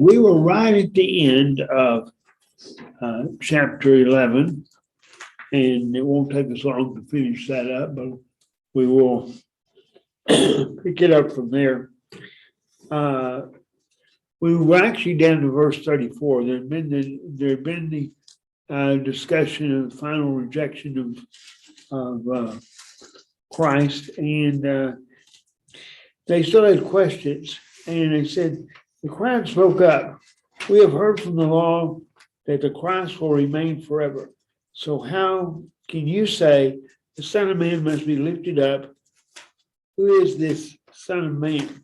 We were right at the end of chapter 11, and it won't take us long to finish that up, but we will pick it up from there. We were actually down to verse 34. There had been the discussion of the final rejection of Christ, and they still had questions. And they said, the crowd spoke up. We have heard from the law that the Christ will remain forever. So how can you say the Son of Man must be lifted up? Who is this Son of Man?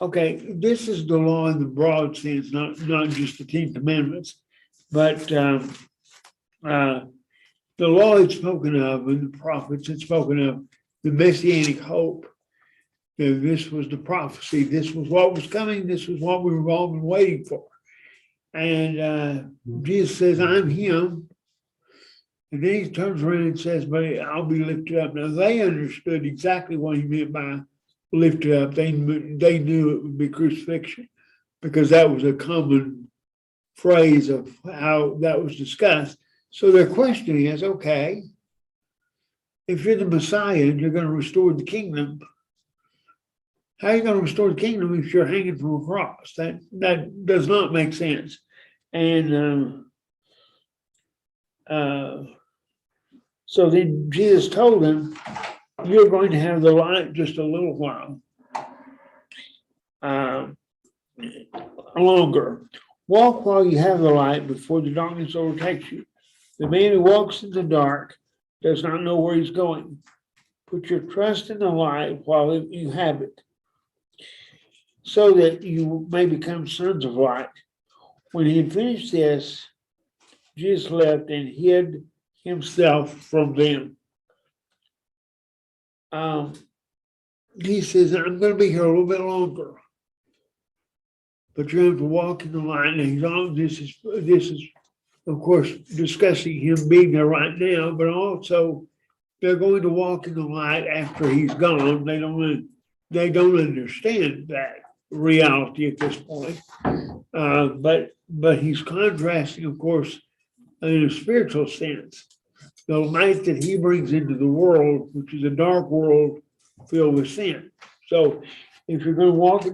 Okay, this is the law in the broad sense, not just the 10 Commandments, but the law is spoken of, and the prophets had spoken of the Messianic hope. This was the prophecy. This was what was coming. This was what we were all been waiting for. And Jesus says, I'm him. And then he turns around and says, but I'll be lifted up. Now, they understood exactly what he meant by lifted up. They knew it would be crucifixion, because that was a common phrase of how that was discussed. So their question is, okay, if you're the Messiah and you're going to restore the kingdom, how are you going to restore the kingdom if you're hanging from a cross? That does not make sense. And so then Jesus told them, you're going to have the light just a little while longer. Walk while you have the light before the darkness overtakes you. The man who walks in the dark does not know where he's going. Put your trust in the light while you have it, so that you may become sons of light. When he had finished this, Jesus left and hid himself from them. He says, I'm going to be here a little bit longer, but you have to walk in the light. And this is, of course, discussing him being there right now, but also they're going to walk in the light after he's gone. They don't understand that reality at this point. But he's contrasting, of course, in a spiritual sense, the light that he brings into the world, which is a dark world filled with sin. So if you're going to walk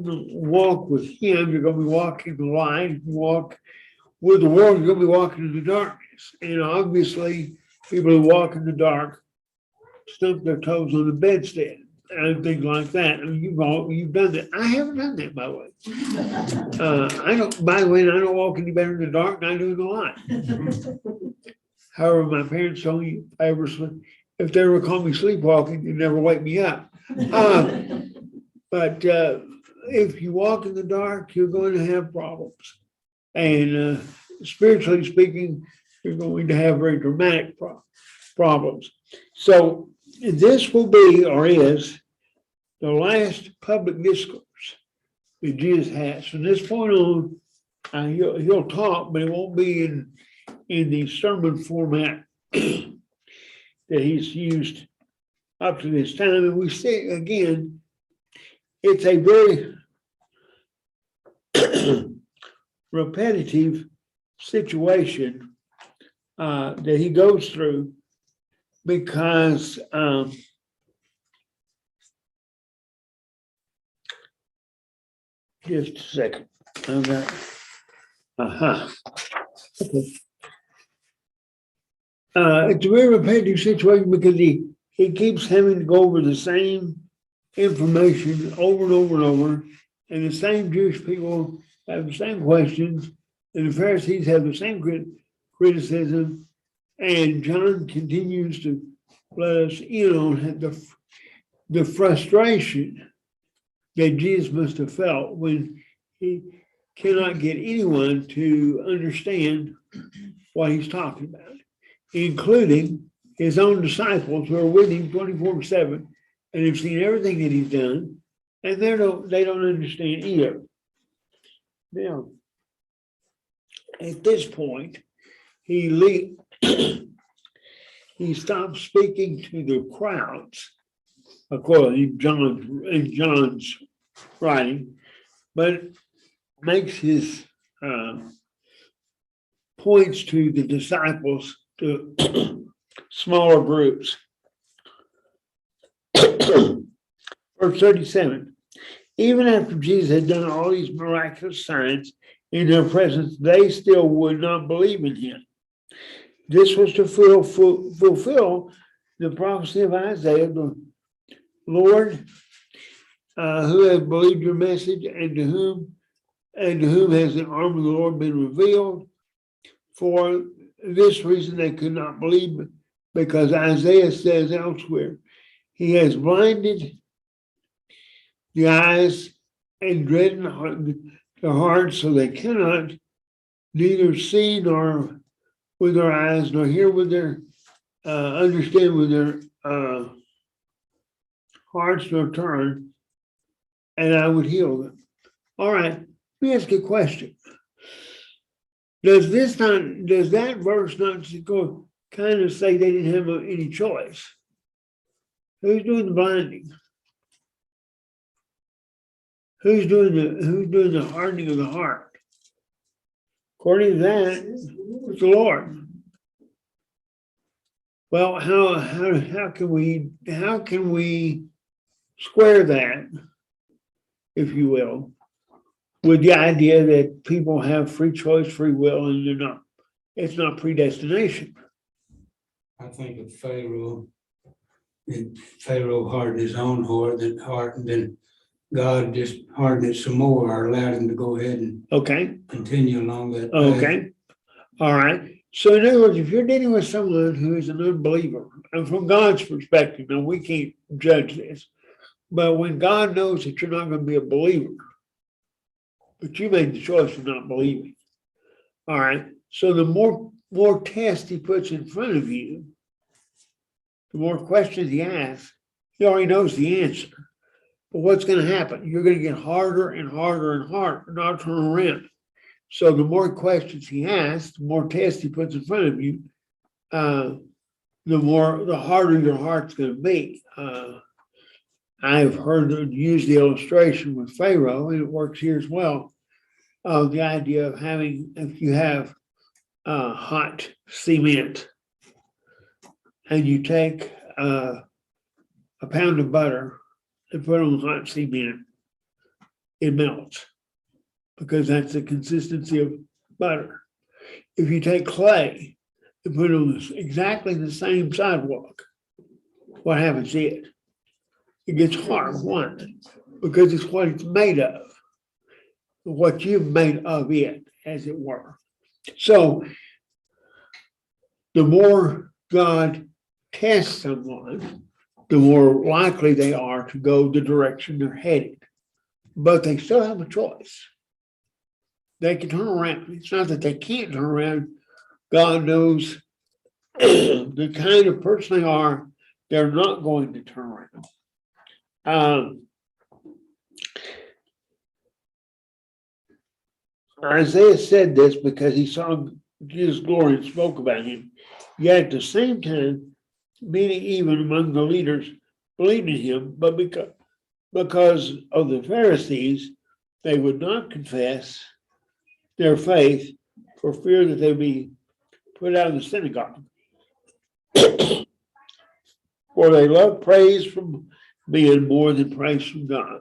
with him, you're going to be walking the light. Walk with the world, you're going to be walking in the darkness. And obviously, people who walk in the dark stump their toes on the bedstead and things like that. I mean, you've done that. I haven't done that, by the way. I don't walk any better in the dark than I do in the light. However, my parents told me if they ever call me sleepwalking, they never wake me up. But if you walk in the dark, you're going to have problems. And spiritually speaking, you're going to have very dramatic problems. So this will be, or is, the last public discourse that Jesus has. From this point on, he'll talk, but it won't be in the sermon format that he's used up to this time. And we see, again, it's a very repetitive situation that he goes through, because just a second. Okay. Okay. It's a very repetitive situation because he keeps having to go over the same information over and over and over, and the same Jewish people have the same questions, and the Pharisees have the same criticism, and John continues to let us in on the frustration that Jesus must have felt when he cannot get anyone to understand what he's talking about, including his own disciples who are with him 24/7 and have seen everything that he's done, and they don't understand either. Now, at this point, he stops speaking to the crowds, according to John's writing, but makes his points to the disciples to smaller groups. Verse 37, even after Jesus had done all these miraculous signs in their presence, they still would not believe in him. This was to fulfill the prophecy of Isaiah, the Lord, who have believed your message, and to whom has the arm of the Lord been revealed. For this reason they could not believe, because Isaiah says elsewhere, he has blinded the eyes and deadened their hearts, so they cannot neither see nor with their eyes, nor hear with their understand with their hearts, nor turn, and I would heal them. All right, let me ask you a question. Does that verse not go kind of say they didn't have any choice? Who's doing the blinding? Who's doing the hardening of the heart? According to that, it's the Lord. Well, how can we square that, if you will, with the idea that people have free choice, free will, and it's not predestination? I think of Pharaoh. Pharaoh hardened his own heart, and then God just hardened it some more, or allowed him to go ahead and continue along that path. Okay. All right. So in other words, if you're dealing with someone who is an unbeliever, and from God's perspective, now we can't judge this, but when God knows that you're not going to be a believer, but you made the choice of not believing. All right. So the more tests he puts in front of you, the more questions he asks, he already knows the answer. But what's going to happen? You're going to get harder and harder and harder, not turn around. So the more questions he asks, the more tests he puts in front of you, the harder your heart's going to be. I've heard them use the illustration with Pharaoh, and it works here as well, of the idea of having, if you have hot cement and you take a pound of butter and put it on hot cement, it melts because that's the consistency of butter. If you take clay and put it on exactly the same sidewalk, what happens to it? It gets hard. Why? Because it's what it's made of, what you've made of it, as it were. So the more God tests someone, the more likely they are to go the direction they're headed. But they still have a choice. They can turn around. It's not that they can't turn around. God knows the kind of person they are, they're not going to turn around. Isaiah said this because he saw Jesus' glory and spoke about him. Yet at the same time, many even among the leaders believed in him, but because of the Pharisees, they would not confess their faith for fear that they'd be put out of the synagogue. For they love praise from men more than praise from God.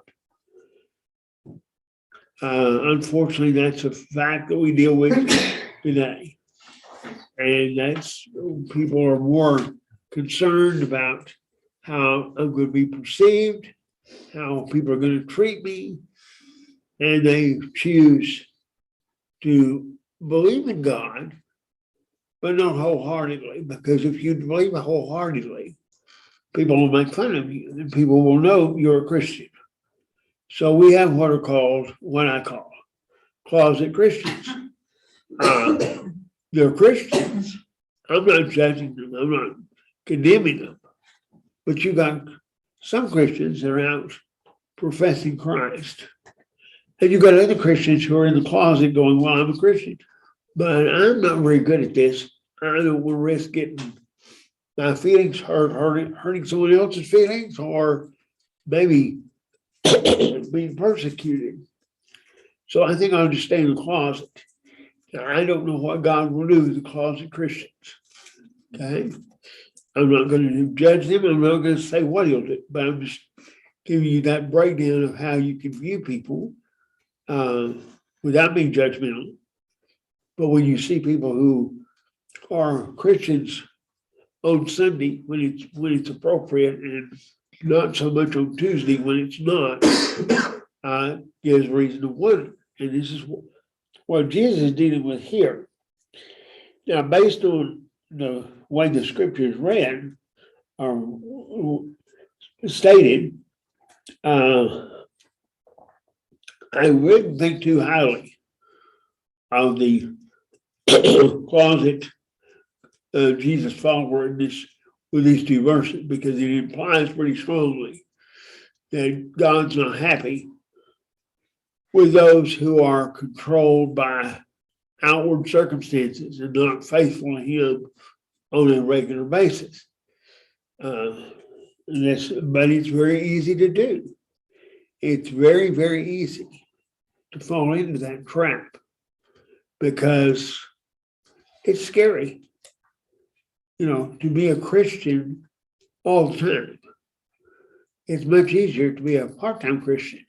Unfortunately, that's a fact that we deal with today. And that's, people are more concerned about how I'm going to be perceived, how people are going to treat me, and they choose to believe in God, but not wholeheartedly, because if you believe it wholeheartedly, people will make fun of you and people will know you're a Christian. So we have what I call closet Christians. They're Christians. I'm not judging them. I'm not condemning them. But you got some Christians that are out professing Christ. And you got other Christians who are in the closet going, well, I'm a Christian, but I'm not very good at this. I don't want to risk getting my feelings hurting someone else's feelings, or maybe being persecuted. So I think I'll just stay in the closet. Now, I don't know what God will do with the closet Christians. Okay? I'm not going to judge them. I'm not going to say what he'll do, but I'm just giving you that breakdown of how you can view people without being judgmental. But when you see people who are Christians on Sunday when it's appropriate and not so much on Tuesday when it's not, gives reason to wonder. And this is what Jesus is dealing with here. Now, based on the way the scripture is read or stated, I wouldn't think too highly of the closet Jesus follower in this with these two verses, because it implies pretty strongly that God's not happy with those who are controlled by outward circumstances and not faithful to him on a regular basis. But it's very easy to do. It's very, very easy to fall into that trap because it's scary, to be a Christian all the time. It's much easier to be a part-time Christian.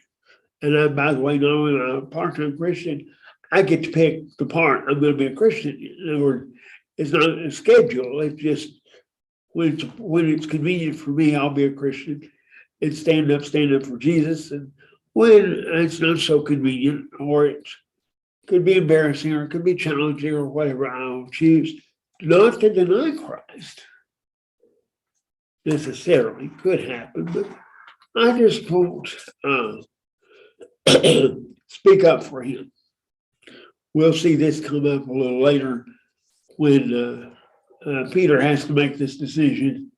And by the way, not only am I a part-time Christian, I get to pick the part I'm going to be a Christian. In other words, it's not a schedule. It's just when it's convenient for me, I'll be a Christian and stand up for Jesus. And when it's not so convenient, or it could be embarrassing, or it could be challenging, or whatever, I'll choose not to deny Christ. Necessarily could happen, but I just won't speak up for him. We'll see this come up a little later when Peter has to make this decision,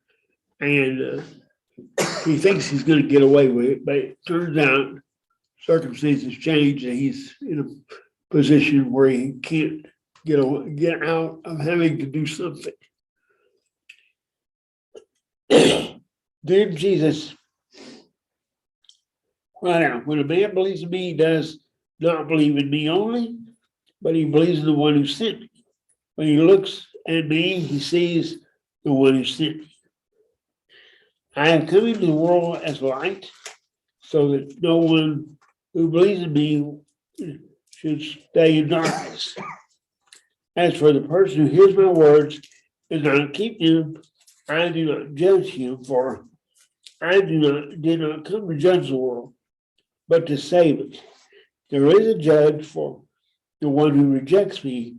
and he thinks he's going to get away with it, but it turns out circumstances change and he's in a position where he can't get out of having to do something. Then Jesus, right out, when a man believes in me, he does not believe in me only, but he believes in the one who sent me. When he looks at me, he sees the one who sent me. I have come into the world as light, so that no one who believes in me should stay in darkness. As for the person who hears my words and not keep them, I do not judge him, for I did not come to judge the world, but to save it. There is a judge for the one who rejects me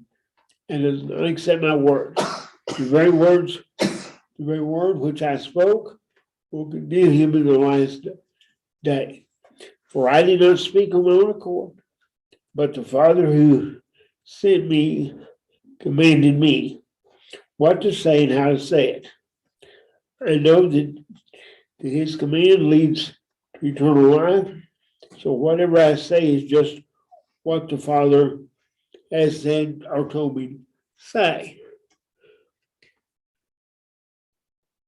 and does not accept my words. The very word which I spoke will condemn him in the last day. For I did not speak on my own accord, but the Father who sent me commanded me what to say and how to say it. I know that his command leads to eternal life, so whatever I say is just what the Father has said or told me to say.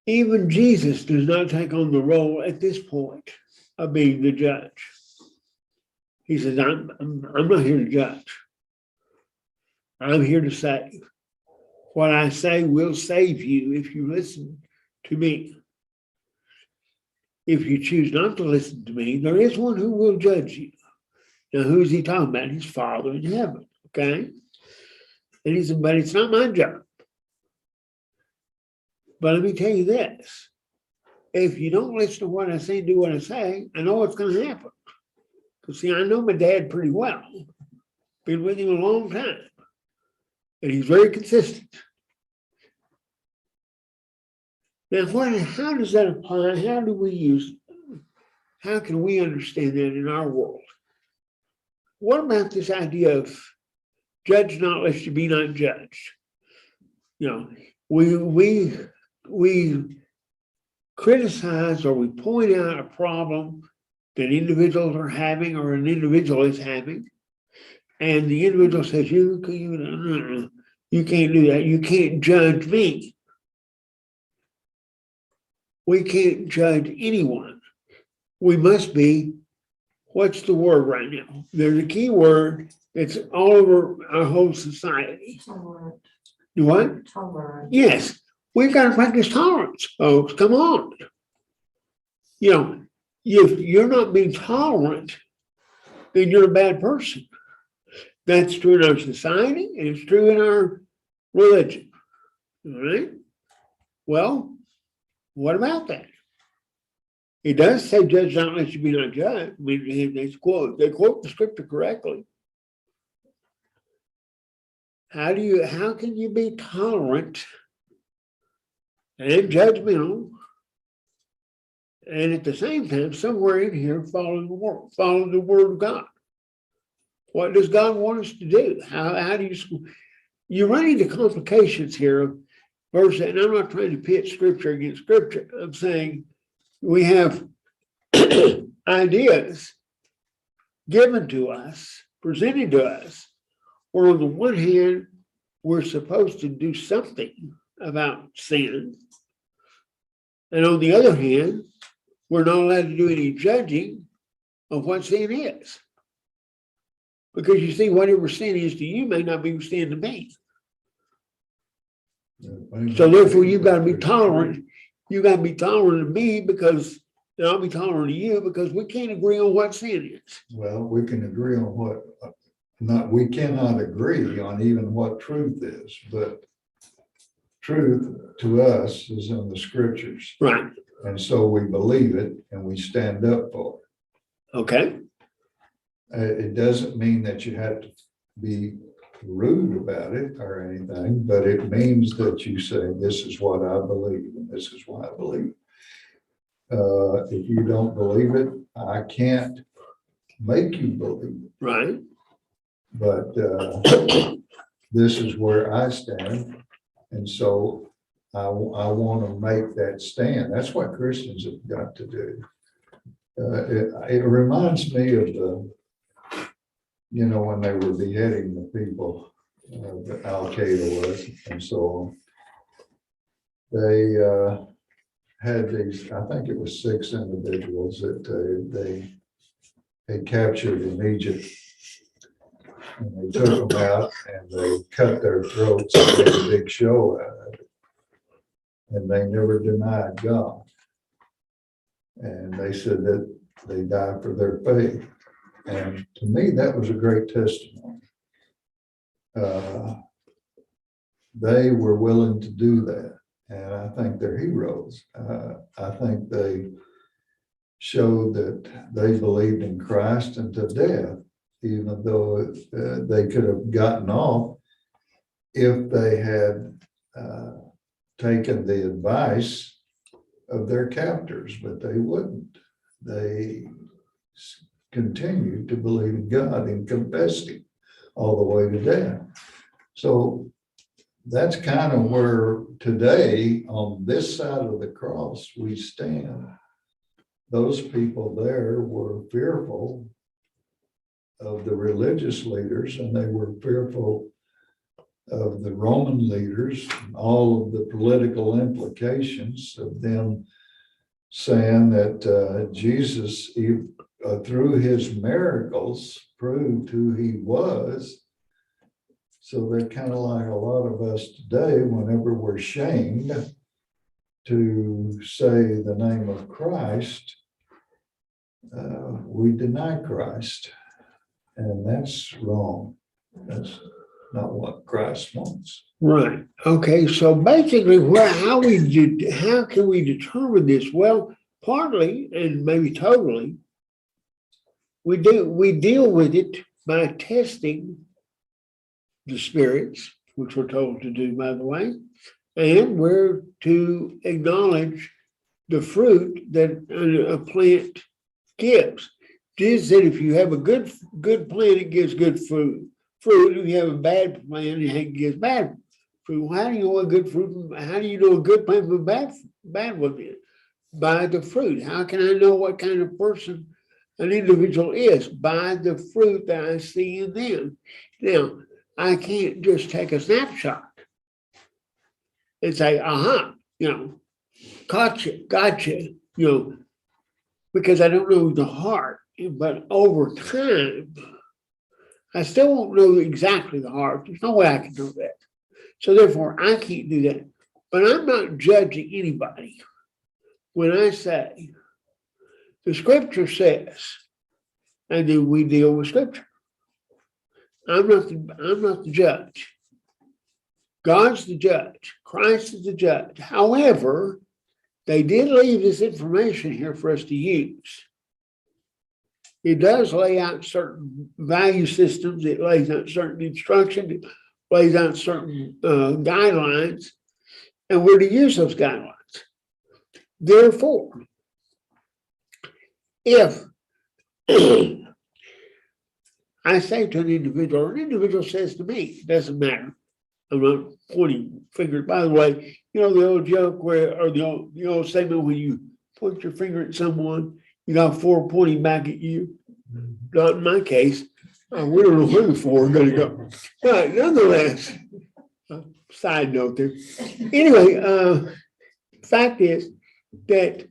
Even Jesus does not take on the role at this point of being the judge. He says, I'm not here to judge. I'm here to save. What I say will save you if you listen to me. If you choose not to listen to me, there is one who will judge you. Now, who's he talking about? His Father in heaven, okay? And he said, but it's not my job. But let me tell you this. If you don't listen to what I say, do what I say, I know what's going to happen. Because, see, I know my dad pretty well. Been with him a long time. And he's very consistent. Now, how does that apply? How can we understand that in our world? What about this idea of judge not lest you be not judged? We criticize or we point out a problem that individuals are having or an individual is having, and the individual says, you can't do that. You can't judge me. We can't judge anyone. We must be what's the word right now? There's a key word. It's all over our whole society. Tolerant. You what? Tolerant. Yes, we've got to practice tolerance, folks. Come on. You know, if you're not being tolerant, then you're a bad person. That's true in our society and it's true in our religion. All right. Well, what about that? It does say, "Judge not lest you be not judged." I mean, they quote the scripture correctly. How can you be tolerant and judgmental, and at the same time, somewhere in here, follow the word of God? What does God want us to do? How do you run into complications here? Verse, and I'm not trying to pit scripture against scripture. I'm saying we have ideas given to us, presented to us, where on the one hand, we're supposed to do something about sin. And on the other hand, we're not allowed to do any judging of what sin is. Because you see, whatever sin is to you may not be sin to me. So therefore, you've got to be tolerant. You got to be tolerant of me because, and I'll be tolerant of you because we can't agree on what sin is. Well, we can agree on we cannot agree on even what truth is, but truth to us is in the scriptures. Right. And so we believe it and we stand up for it. Okay. It doesn't mean that you have to be rude about it or anything, but it means that you say, this is what I believe and this is why I believe it. If you don't believe it, I can't make you believe it. Right. But this is where I stand. And so I want to make that stand. That's what Christians have got to do. It reminds me of when they were beheading the people, that Al Qaeda was, and so on. They had these, I think it was 6 individuals that they had captured in Egypt. And they took them out and they cut their throats and made a big show out of it. And they never denied God. And they said that they died for their faith. And to me, that was a great testimony. They were willing to do that. And I think they're heroes. I think they showed that they believed in Christ unto death, even though they could have gotten off if they had taken the advice of their captors, but they wouldn't. They continued to believe in God and confessed Him all the way to death. So that's kind of where today on this side of the cross we stand. Those people there were fearful of the religious leaders, and they were fearful of the Roman leaders, and all of the political implications of them saying that Jesus, through his miracles, proved who he was. So they're kind of like a lot of us today, whenever we're shamed to say the name of Christ, we deny Christ. And that's wrong. That's not what Christ wants. Right. Okay. So basically, how can we determine this? Well, partly and maybe totally, we deal with it by testing the spirits, which we're told to do, by the way, and we're to acknowledge the fruit that a plant gives. Jesus said, if you have a good plant, it gives good fruit. If you have a bad plant, it gives bad fruit. How do you know a good fruit? How do you know a good plant from a bad one is? By the fruit. How can I know what kind of person an individual is? By the fruit that I see in them. Now, I can't just take a snapshot and say, gotcha, because I don't know the heart. but over time, I still won't know exactly the heart. There's no way I can do that. So therefore, I can't do that. But I'm not judging anybody when I say the scripture says, and then we deal with scripture. I'm not the judge. God's the judge. Christ is the judge. However, they did leave this information here for us to use. It does lay out certain value systems. It lays out certain instruction. It lays out certain guidelines, and we're to use those guidelines. Therefore, if I say to an individual says to me, it doesn't matter. I'm not pointing fingers. By the way, you know the old joke where, or the old statement when you point your finger at someone, you got four pointing back at you. Not in my case. We don't know where the four are going to go. But nonetheless, side note there. Anyway, fact is that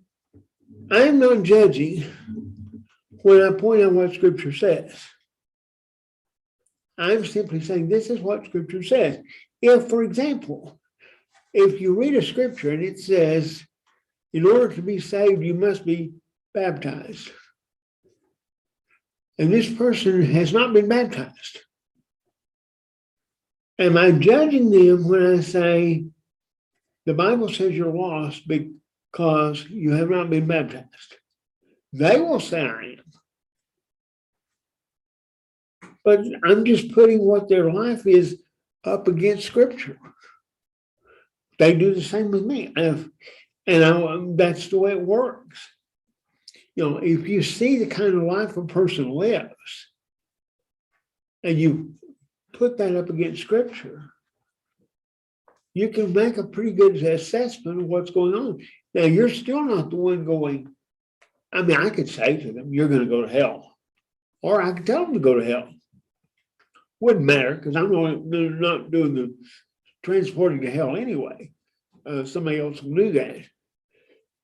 I'm not judging when I point out what Scripture says. I'm simply saying this is what Scripture says. If, for example, if you read a scripture and it says, in order to be saved, you must be baptized. And this person has not been baptized. Am I judging them when I say, the Bible says you're lost because you have not been baptized? They will say I am. But I'm just putting what their life is up against Scripture. They do the same with me. That's the way it works. You know, if you see the kind of life a person lives, and you put that up against Scripture, you can make a pretty good assessment of what's going on. Now, you're still not the one going, I mean, I could say to them, you're going to go to hell. Or I could tell them to go to hell. Wouldn't matter, because I'm not doing the transporting to hell anyway. Somebody else will do that.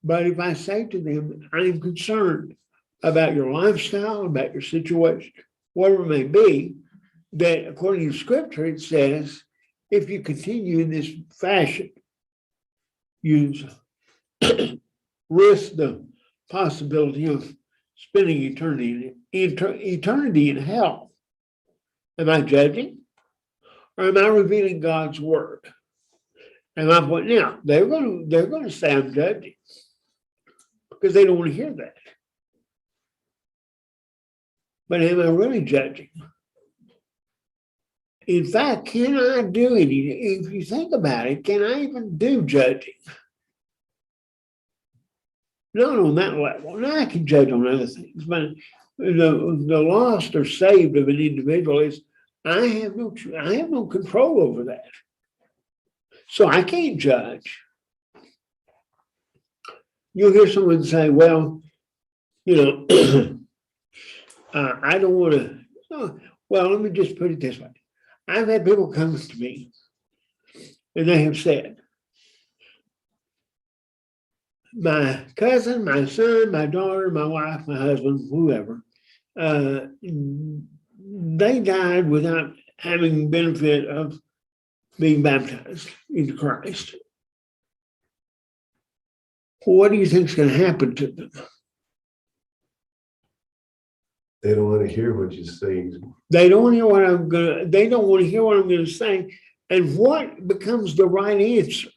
But if I say to them, I'm concerned about your lifestyle, about your situation, whatever it may be, that according to Scripture, it says, if you continue in this fashion, you risk the possibility of spending eternity in hell. Am I judging? Or am I revealing God's word? And I'm pointing out, they're going to say I'm judging because they don't want to hear that. But am I really judging? In fact, can I do it? If you think about it, can I even do judging? Not on that level. Now I can judge on other things, but the lost or saved of an individual is I have no control over that. So I can't judge. You'll hear someone say, well, you know, I don't want to, well, let me just put it this way. I've had people come to me and they have said, my cousin, my son, my daughter, my wife, my husband, whoever, they died without having the benefit of being baptized into Christ. Well, what do you think is going to happen to them? They don't want to hear what you say. They don't want to hear what they don't want to hear what I'm going to say. And what becomes the right answer?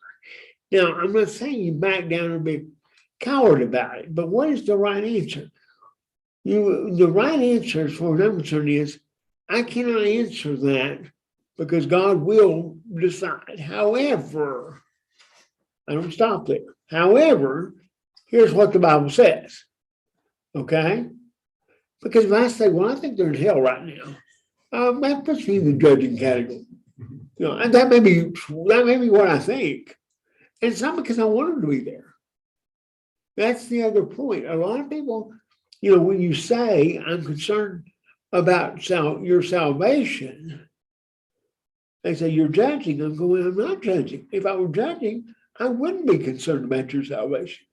Now, I'm not saying you back down and be a coward about it, but what is the right answer? The right answer, as far as I'm concerned, is I cannot answer that because God will decide. However, I don't stop there. However, here's what the Bible says. Okay? Because if I say, well, I think they're in hell right now, that puts me in the judging category. You know, and that may be what I think. And it's not because I want them to be there. That's the other point. A lot of people, you know, when you say, I'm concerned about your salvation, they say, you're judging. I'm going, I'm not judging. If I were judging, I wouldn't be concerned about your salvation.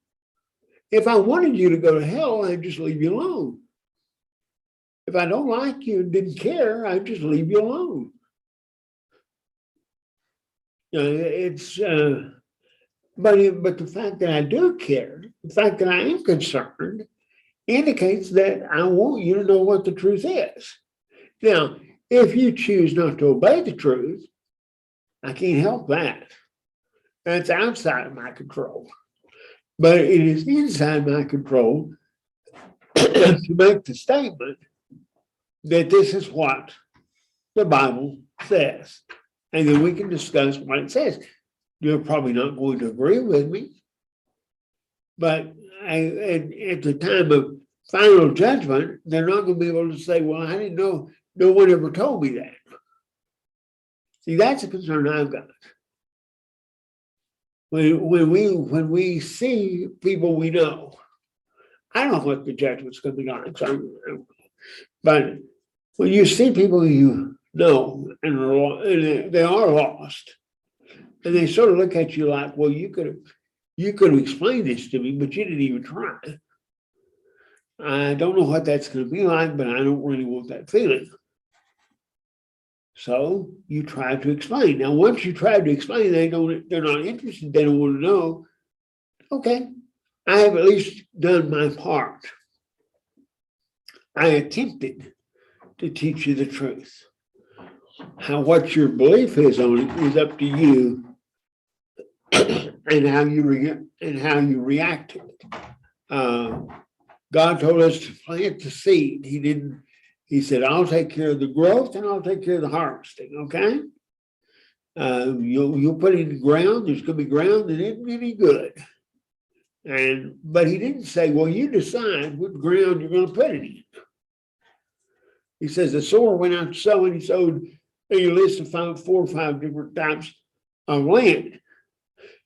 If I wanted you to go to hell, I'd just leave you alone. If I don't like you and didn't care, I'd just leave you alone. It's but the fact that I do care, the fact that I am concerned, indicates that I want you to know what the truth is. Now, if you choose not to obey the truth, I can't help that. That's outside of my control. But it is inside my control to make the statement that this is what the Bible says. And then we can discuss what it says. You're probably not going to agree with me. But at the time of final judgment, they're not going to be able to say, well, I didn't know, no one ever told me that. See, that's a concern I've got. When we see people we know, I don't know what the judgment's going to be like, but when you see people you know and they are lost, and they sort of look at you like, well, you could have explained this to me, but you didn't even try. I don't know what that's going to be like, but I don't really want that feeling. So you try to explain. Now, once you try to explain, they're not interested. They don't want to know. Okay, I have at least done my part. I attempted to teach you the truth. What your belief is on it is up to you, and how you react to it. God told us to plant the seed. He said, I'll take care of the growth and I'll take care of the harvesting, okay? You'll put it in the ground, there's gonna be ground that isn't any good. But he didn't say, well, you decide what ground you're gonna put it in. He says the sower went out to sow and he sowed a list of 4 or 5 different types of land.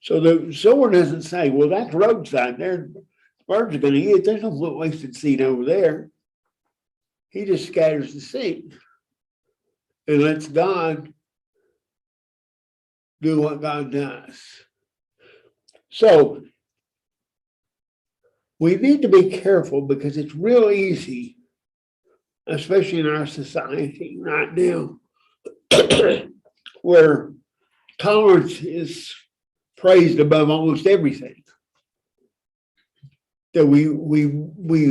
So the sower doesn't say, well, that's roadside there, birds are gonna eat it, there's no wasted seed over there. He just scatters the seed and lets God do what God does. So we need to be careful because it's real easy, especially in our society right now, where tolerance is praised above almost everything. That we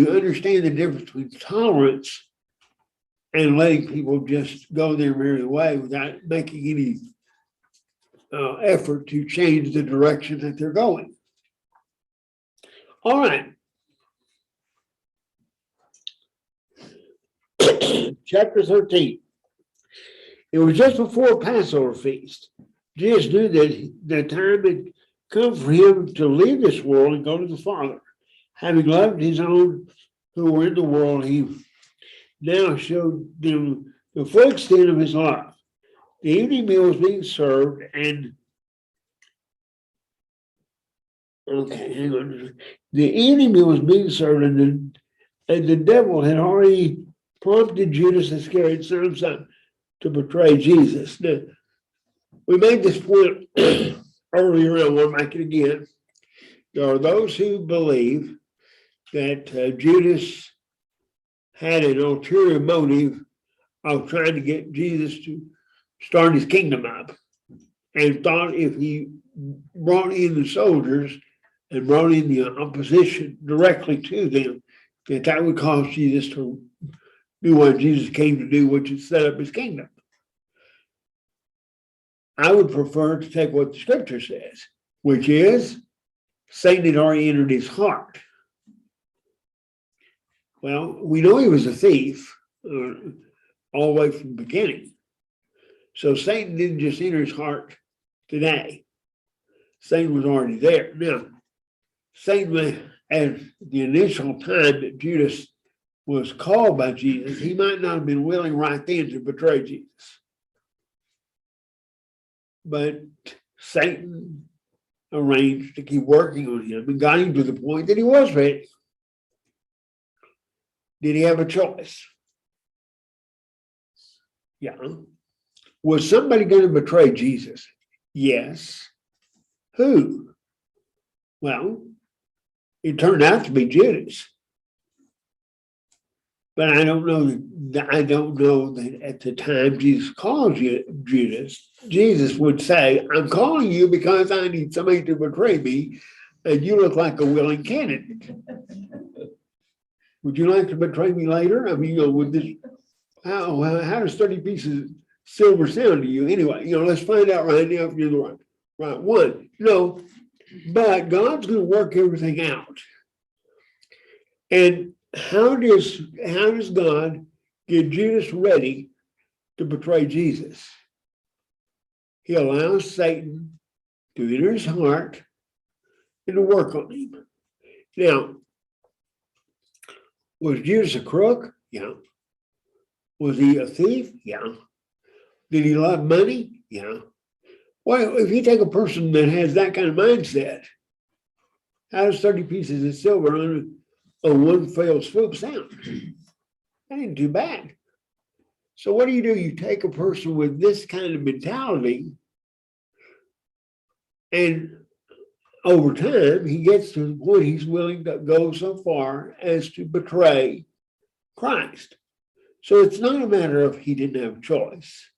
understand the difference between tolerance and letting people just go their merry way without making any effort to change the direction that they're going. All right. Chapter 13. It was just before Passover feast. Jesus knew that the time had come for him to leave this world and go to the Father. Having loved his own who were in the world, he now showed them the full extent of his love. The evening meal was being served, and the evening meal was being served, and the devil had already prompted Judas Iscariot, son of Simon, to betray Jesus. Now, we made this point earlier, and I want to make it again. There are those who believe that Judas had an ulterior motive of trying to get Jesus to start his kingdom up, and thought if he brought in the soldiers and brought in the opposition directly to them, that would cause Jesus to do what Jesus came to do, which is set up his kingdom. I would prefer to take what the scripture says, which is Satan had already entered his heart. Well, we know he was a thief all the way from the beginning. So Satan didn't just enter his heart today. Satan was already there. Now, Satan, at the initial time that Judas was called by Jesus, he might not have been willing right then to betray Jesus. But Satan arranged to keep working on him and got him to the point that he was ready. Did he have a choice? Yeah. Was somebody going to betray Jesus? Yes. Who? Well, it turned out to be Judas. But I don't know that at the time Jesus calls you Judas, Jesus would say, I'm calling you because I need somebody to betray me, and you look like a willing candidate. Would you like to betray me later? I mean, with this, how does 30 pieces of silver sound to you? Anyway, let's find out right now if you're the right one. No, but God's going to work everything out. And how does God get Judas ready to betray Jesus? He allows Satan to enter his heart and to work on him. Now, was Judas a crook? Yeah. Was he a thief? Yeah. Did he love money? Yeah. Well, if you take a person that has that kind of mindset, how does 30 pieces of silver on one fell swoop sound? That ain't too bad. So what do? You take a person with this kind of mentality, and over time, he gets to the point he's willing to go so far as to betray Christ. So it's not a matter of he didn't have a choice.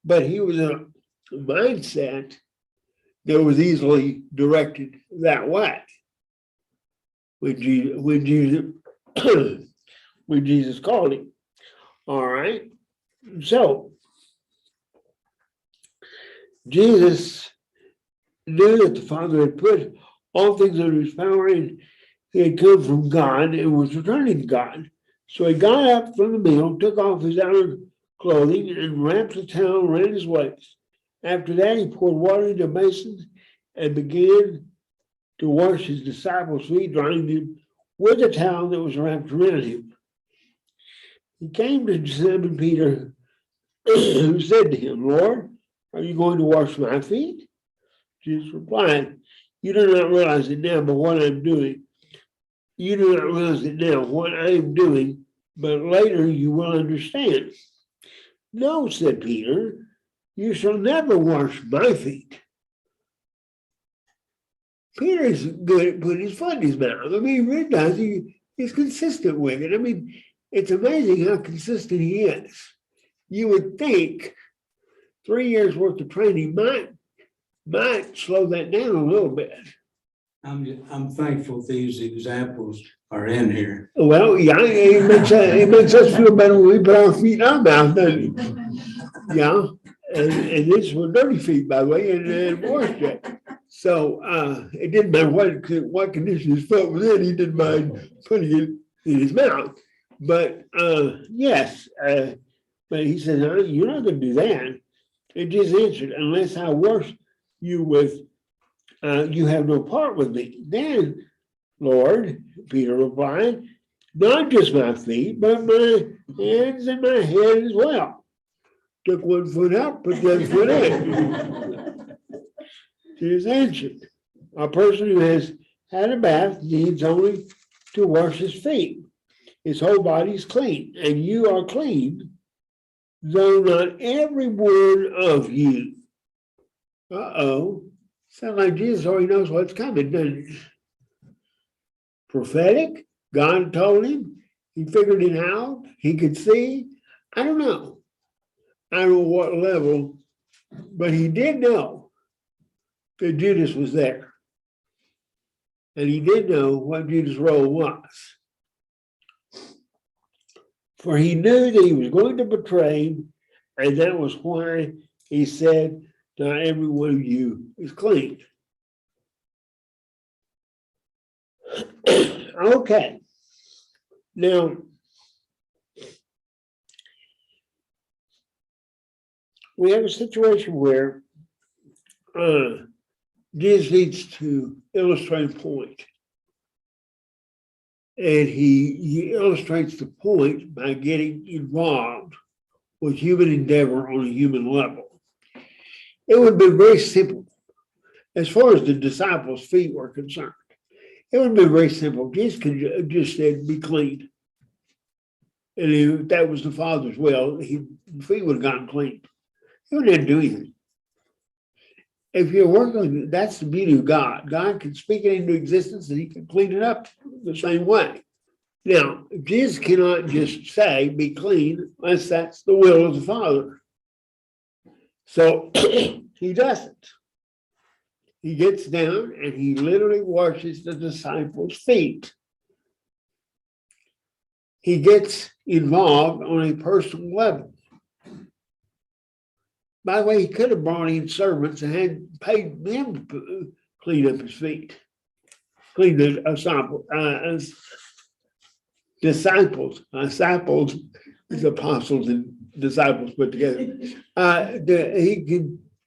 But he was a mindset that was easily directed that way. When Jesus called him. All right. So Jesus knew that the Father had put all things under his power, and he had come from God and was returning to God. So he got up from the meal, took off his outer clothing, and wrapped the towel around his waist. After that, he poured water into a basin and began to wash his disciples' feet, drying them with the towel that was wrapped around him. He came to Simon Peter, who said to him, Lord, are you going to wash my feet? Jesus replied, you do not realize it now, but what I'm doing. You do not realize it now, what I am doing, but later you will understand. No, said Peter, you shall never wash my feet. Peter is good at putting his foot in his mouth. I mean, he really does. He's consistent with it. I mean, it's amazing how consistent he is. You would think 3 years worth of training might slow that down a little bit. I'm thankful these examples are in here. Well, yeah, it makes us feel better when we put our feet in our mouth, doesn't it? Yeah, and this was dirty feet, by the way, and washed it. So it didn't matter what condition his foot was in, he didn't mind putting it in his mouth. But yes, but he said, no, you're not going to do that. It just answered, unless I wash you with, you have no part with me. Then, Lord, Peter replied, not just my feet, but my hands and my head as well. Took one foot out, put the other foot in. Jesus answered, a person who has had a bath needs only to wash his feet. His whole body is clean, and you are clean, though not every one of you. Sounds like Jesus already knows what's coming, doesn't it? Prophetic, God told him, he figured it out, he could see. I don't know what level, but he did know that Judas was there. And he did know what Judas' role was. For he knew that he was going to betray him, and that was why he said, not every one of you is clean. Okay. Now, we have a situation where Jesus needs to illustrate a point. And he illustrates the point by getting involved with human endeavor on a human level. It would be very simple as far as the disciples' feet were concerned. It would be very simple. Jesus could just said, be clean. And if that was the Father's will, the feet would have gotten clean. He wouldn't have to do anything. if you're working, that's the beauty of God. God can speak it into existence and he can clean it up the same way. Now, Jesus cannot just say, be clean, unless that's the will of the Father. So he doesn't. He gets down and he literally washes the disciples' feet. He gets involved on a personal level. By the way, he could have brought in servants and had paid them to clean up his feet, clean the disciples is apostles and disciples put together.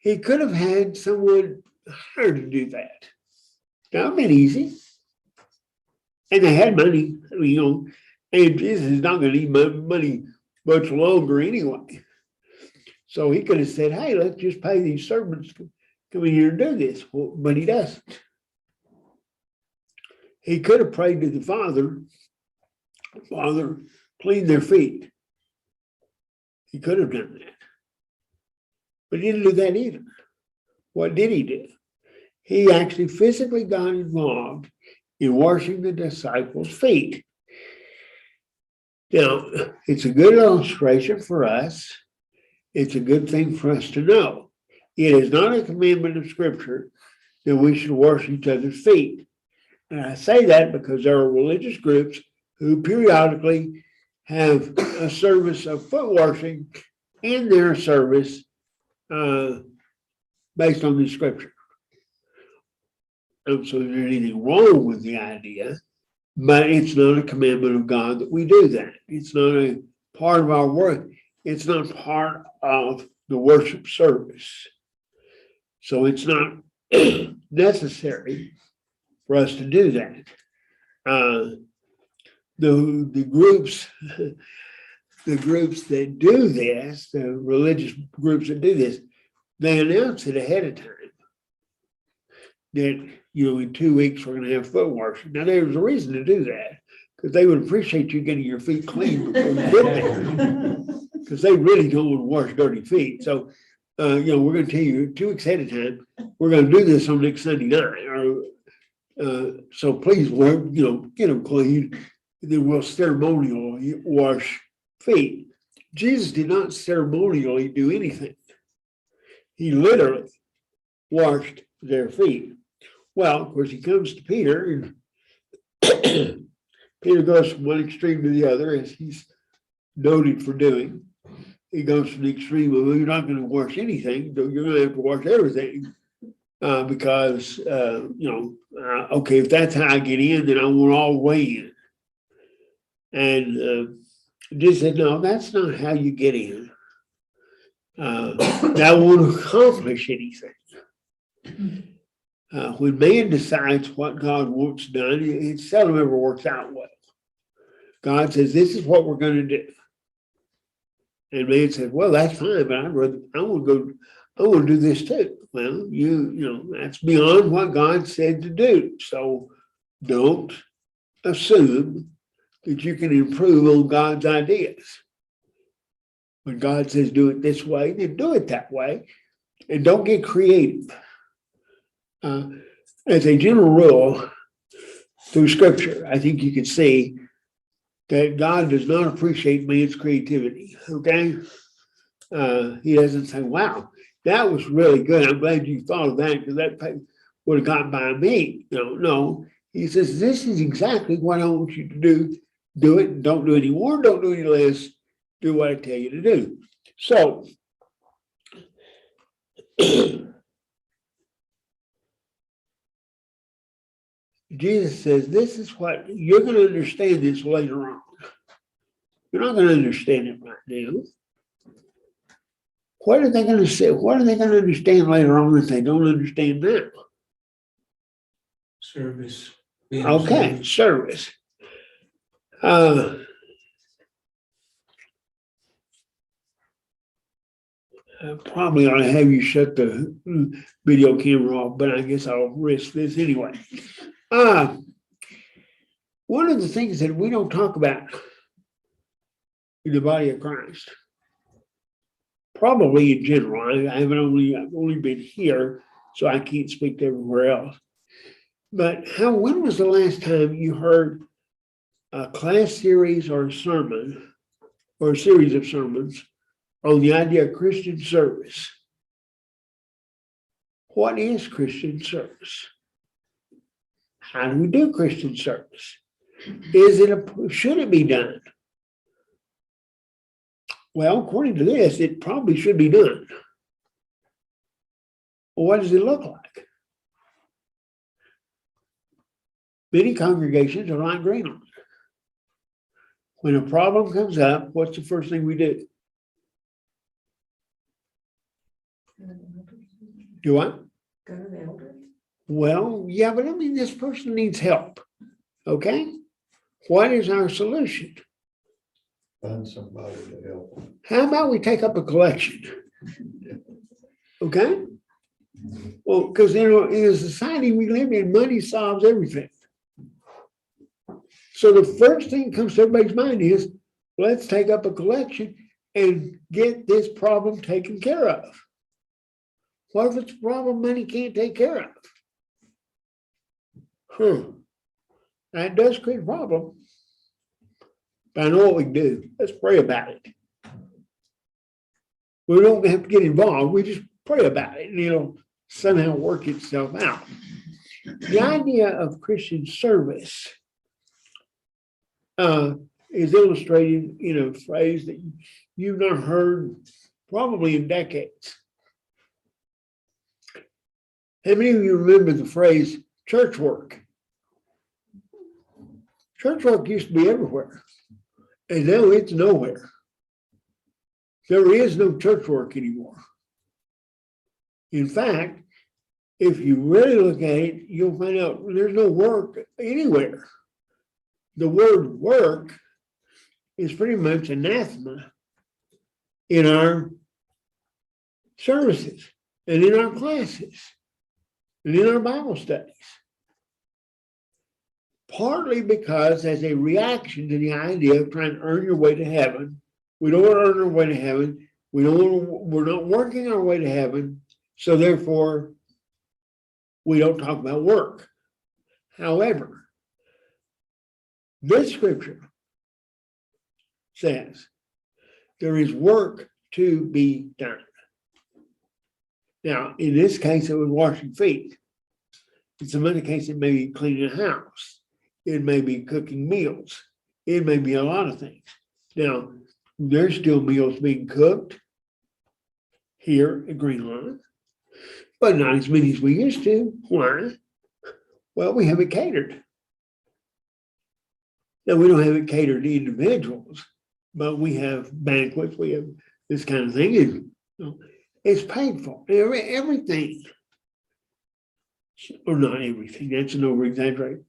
He could have had someone hired to do that. That would have been easy. And they had money, and Jesus is not going to need money much longer anyway. So he could have said, hey, let's just pay these servants to come in here and do this. Well, but he doesn't. He could have prayed to the Father, clean their feet. He could have done that. But he didn't do that either. What did he do? He actually physically got involved in washing the disciples' feet. Now, it's a good illustration for us. It's a good thing for us to know. It is not a commandment of Scripture that we should wash each other's feet. And I say that because there are religious groups who periodically have a service of foot washing in their service based on the Scripture. And so there's anything wrong with the idea, but it's not a commandment of God that we do that. It's not a part of our work. It's not part of the worship service. So it's not necessary for us to do that. The groups that do this, the religious groups that do this, they announce it ahead of time that, in 2 weeks we're going to have foot washing. Now there's a reason to do that, because they would appreciate you getting your feet clean before you get there, because they really don't want to wash dirty feet. So, we're going to tell you 2 weeks ahead of time, we're going to do this on next Sunday night. So please, get them clean. Then we'll ceremonially wash feet. Jesus did not ceremonially do anything. He literally washed their feet. Well, of course, he comes to Peter, and Peter goes from one extreme to the other, as he's noted for doing. He goes from the extreme of, you're not going to wash anything, you're going to have to wash everything, because, okay, if that's how I get in, then I want all the way in. And Jesus said, no, that's not how you get in. That won't accomplish anything. When man decides what God wants done, it seldom ever works out well. God says, this is what we're going to do. And man says, well, that's fine, but I want to do this too. Well, that's beyond what God said to do. So don't assume that you can improve on God's ideas. When God says do it this way, then do it that way. And don't get creative. As a general rule, through Scripture, I think you can see that God does not appreciate man's creativity, okay? He doesn't say, wow, that was really good. I'm glad you thought of that, because that would have gotten by me. No. He says, this is exactly what I want you to do. Do it. Don't do any more. Don't do any less. Do what I tell you to do. So, Jesus says, this is what you're going to understand this later on. You're not going to understand it right now. What are they going to say? What are they going to understand later on that they don't understand now? Service. Okay, service. Probably ought to have you shut the video camera off, but I guess I'll risk this anyway. One of the things that we don't talk about in the body of Christ, probably in general, I've only been here so I can't speak to everywhere else. But when was the last time you heard a class series or a sermon or a series of sermons on the idea of Christian service? What is Christian service? How do we do Christian service? Should it be done? Well, according to this, it probably should be done. Well, what does it look like? Many congregations are not agreeing on it. When a problem comes up, what's the first thing we do? Do what? Go to the elders. Well, yeah, but I mean, this person needs help. Okay? What is our solution? Find somebody to help them. How about we take up a collection? Okay? Well, because in the society we live in, money solves everything. So the first thing that comes to everybody's mind is, let's take up a collection and get this problem taken care of. What if it's a problem money can't take care of? That does create a problem. But I know what we can do. Let's pray about it. We don't have to get involved. We just pray about it and it'll somehow work itself out. The idea of Christian service is illustrated in a phrase that you've not heard probably in decades. How many of you remember the phrase church work? Church work used to be everywhere, and now it's nowhere. There is no church work anymore. In fact, if you really look at it, you'll find out there's no work anywhere. The word work is pretty much anathema in our services and in our classes and in our Bible studies. Partly because as a reaction to the idea of trying to earn your way to heaven, we don't want to earn our way to heaven. We're not working our way to heaven. So therefore, we don't talk about work. However, this scripture says there is work to be done. Now, in this case, it was washing feet. In some other case, it may be cleaning a house. It may be cooking meals. It may be a lot of things. Now, there's still meals being cooked here at Green Lawn, but not as many as we used to. Why? Well, we have it catered. Now, we don't have it catered to individuals, but we have banquets, we have this kind of thing. And it's paid for. Everything, or not everything, that's an over-exaggeration.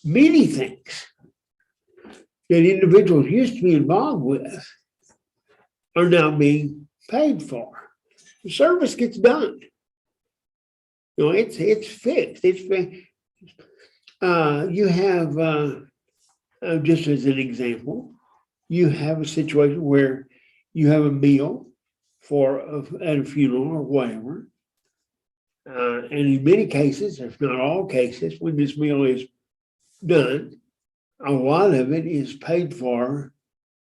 Many things that individuals used to be involved with are now being paid for. The service gets done. You know, it's fixed. It's fixed. You have, just as an example, you have a situation where you have a meal at a funeral or whatever. And in many cases, if not all cases, when this meal is done, a lot of it is paid for,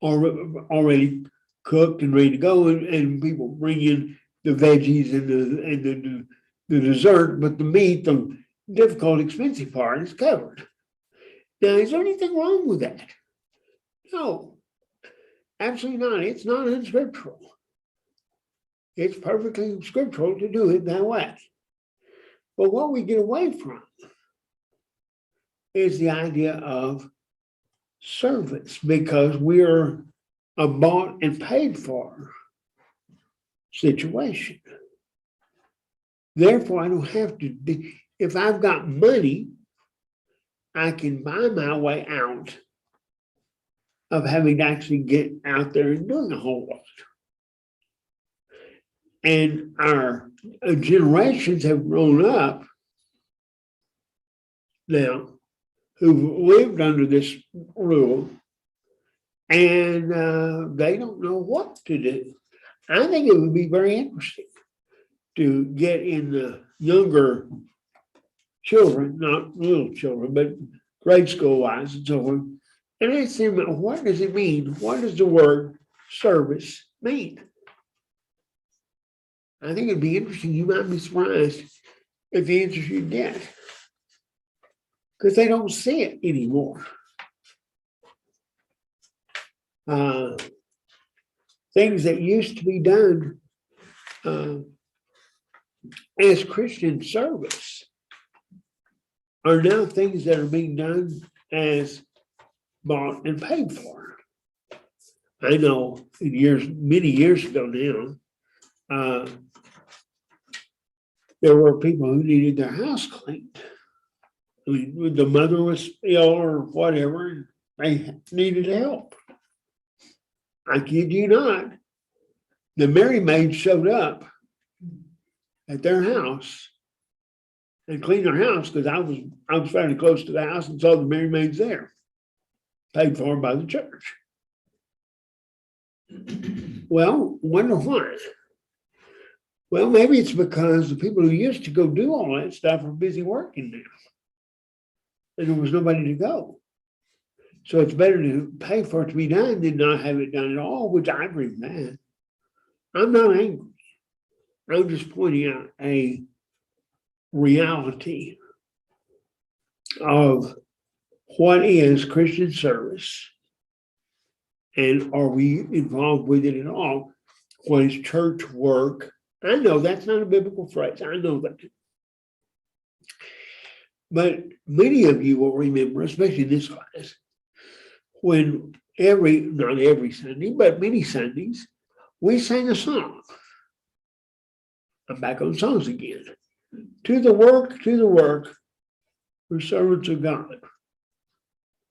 already cooked and ready to go, and people bring in the veggies and the dessert, but the meat, the difficult, expensive part is covered. Now, is there anything wrong with that? No, absolutely not. It's not unscriptural. It's perfectly scriptural to do it that way. But what we get away from is the idea of service, because we're a bought and paid for situation. Therefore, I don't have to be, if I've got money, I can buy my way out of having to actually get out there and doing a whole lot. And our generations have grown up now who've lived under this rule, and they don't know what to do. I think it would be very interesting to get in the younger children, not little children, but grade school wise and so on. And I asked him, what does it mean? What does the word service mean? I think it'd be interesting. You might be surprised at the answers you get, because they don't see it anymore. Things that used to be done as Christian service are now things that are being done as bought and paid for. I know many years ago now, there were people who needed their house cleaned. I mean, the mother was ill or whatever, and they needed help. I kid you not, the Mary maid showed up at their house and cleaned their house, because I was fairly close to the house and saw the Mary maids there, paid for by the church. Well, wonder why. Well, maybe it's because the people who used to go do all that stuff are busy working now, and there was nobody to go. So it's better to pay for it to be done than not have it done at all, which I agree with that. I'm not angry. I'm just pointing out a reality of what is Christian service, and are we involved with it at all? What is church work? I know that's not a biblical phrase. I know that. But many of you will remember, especially in this class, when not every Sunday, but many Sundays, we sang a song. I'm back on songs again. To the work, we're servants of God.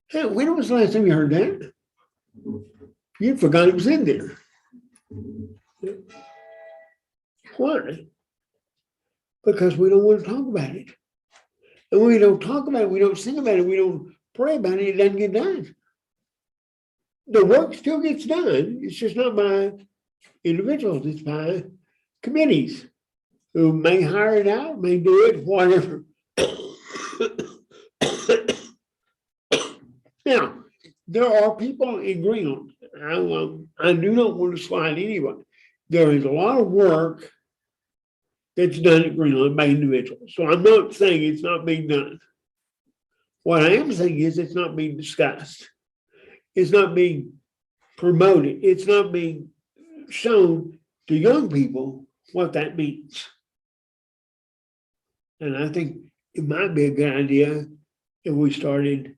Hey, when was the last time you heard that? You forgot it was in there. Why? Because we don't want to talk about it. And when we don't talk about it, we don't sing about it, we don't pray about it, it doesn't get done. The work still gets done. It's just not by individuals, it's by committees who may hire it out, may do it, whatever. Now, there are people in Greenland. I do not want to slide anyone. There is a lot of work that's done at Greenland by individuals. So I'm not saying it's not being done. What I am saying is it's not being discussed. It's not being promoted. It's not being shown to young people what that means. And I think it might be a good idea if we started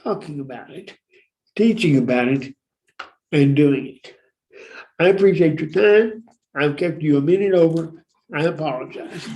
talking about it, teaching about it, and doing it. I appreciate your time. I've kept you a minute over. I apologize.